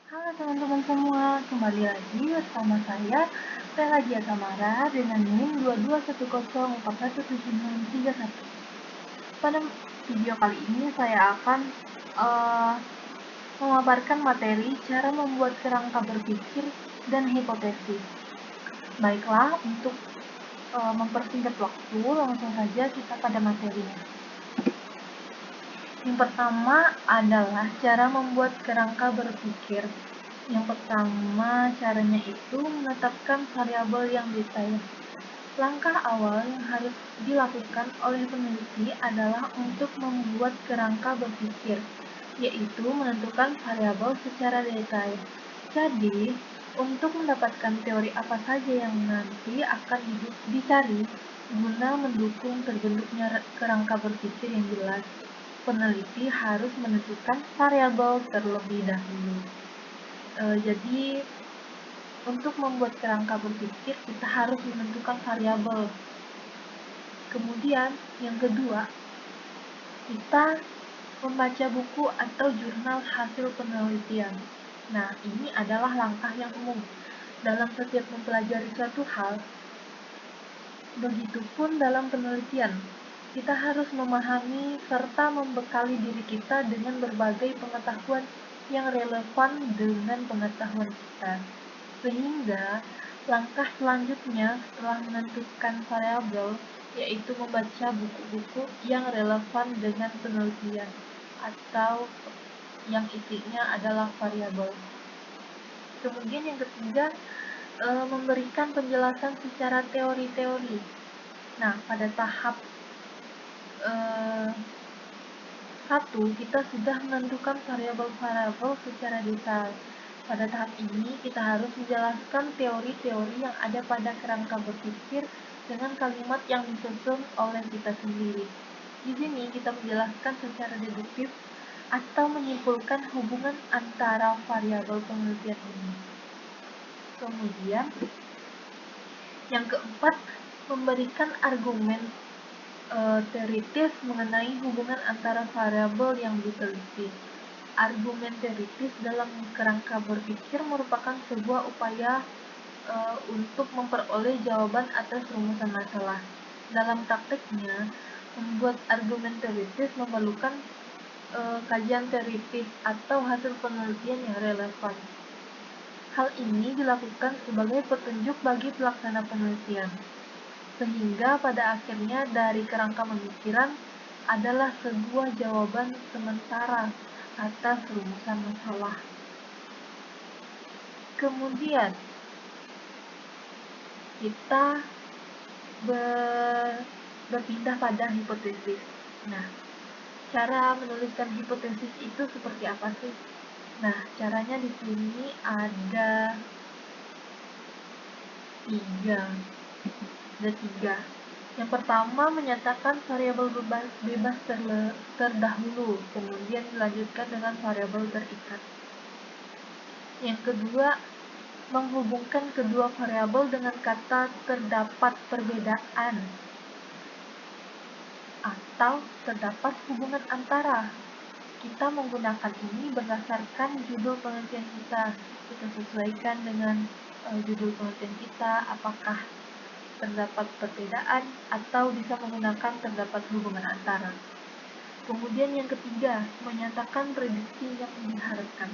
Halo teman-teman semua, kembali lagi bersama saya Pelagia Samara dengan NIM 2210417631. Pada video kali ini saya akan memaparkan materi cara membuat kerangka berpikir dan hipotesis. Baiklah, untuk mempersingkat waktu, langsung saja kita pada materinya. Yang pertama adalah cara membuat kerangka berpikir. Yang pertama caranya itu menetapkan variabel yang detail. Langkah awal yang harus dilakukan oleh peneliti adalah untuk membuat kerangka berpikir, yaitu menentukan variabel secara detail. Jadi, untuk mendapatkan teori apa saja yang nanti akan dicari guna mendukung terbentuknya kerangka berpikir yang jelas, peneliti harus menentukan variabel terlebih dahulu. Jadi, untuk membuat kerangka berpikir, kita harus menentukan variabel. Kemudian, yang kedua, kita membaca buku atau jurnal hasil penelitian. Nah, ini adalah langkah yang umum dalam setiap mempelajari suatu hal. Begitupun dalam penelitian, kita harus memahami serta membekali diri kita dengan berbagai pengetahuan yang relevan dengan pengetahuan kita. Sehingga langkah selanjutnya setelah menentukan variabel yaitu membaca buku-buku yang relevan dengan penelitian atau yang isinya adalah variabel. Kemudian yang ketiga, memberikan penjelasan secara teori-teori. Nah, pada tahap 1 kita sudah menentukan variabel-variabel secara detail. Pada tahap ini, kita harus menjelaskan teori-teori yang ada pada kerangka berpikir dengan kalimat yang disusun oleh kita sendiri. Di sini, kita menjelaskan secara deduktif atau menyimpulkan hubungan antara variabel penelitian ini. Kemudian, yang keempat, memberikan argumen teoritis mengenai hubungan antara variabel yang diteliti. Argumen teoritis dalam kerangka berpikir merupakan sebuah upaya untuk memperoleh jawaban atas rumusan masalah. Dalam prakteknya, membuat argumen teoritis memerlukan kajian teoritis atau hasil penelitian yang relevan. Hal ini dilakukan sebagai petunjuk bagi pelaksana penelitian, sehingga pada akhirnya dari kerangka pemikiran adalah sebuah jawaban sementara atas rumusan masalah. Kemudian, kita berpindah pada hipotesis. Nah, cara menuliskan hipotesis itu seperti apa sih? Nah, caranya di sini ada tiga. Yang pertama, menyatakan variabel bebas terdahulu, kemudian dilanjutkan dengan variabel terikat. Yang kedua, menghubungkan kedua variabel dengan kata terdapat perbedaan atau terdapat hubungan antara. Kita menggunakan ini berdasarkan judul penelitian kita. Kita sesuaikan dengan judul penelitian kita, apakah terdapat perbedaan atau bisa menggunakan terdapat hubungan antara. Kemudian yang ketiga, menyatakan prediksi yang diharapkan.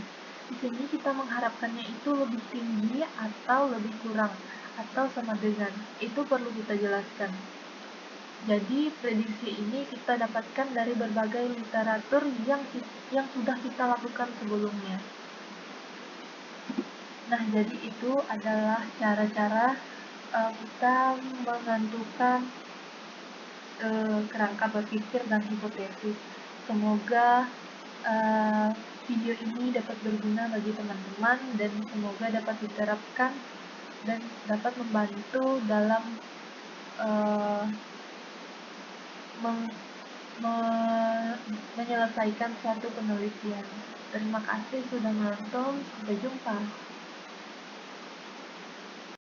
Di sini kita mengharapkannya itu lebih tinggi atau lebih kurang atau sama dengan. Itu perlu kita jelaskan. Jadi prediksi ini kita dapatkan dari berbagai literatur yang sudah kita lakukan sebelumnya. Nah, jadi itu adalah cara-cara kita menentukan kerangka berpikir dan hipotesis. Semoga video ini dapat berguna bagi teman-teman dan semoga dapat diterapkan dan dapat membantu dalam menyelesaikan suatu penelitian. Terima kasih sudah menonton, sampai jumpa.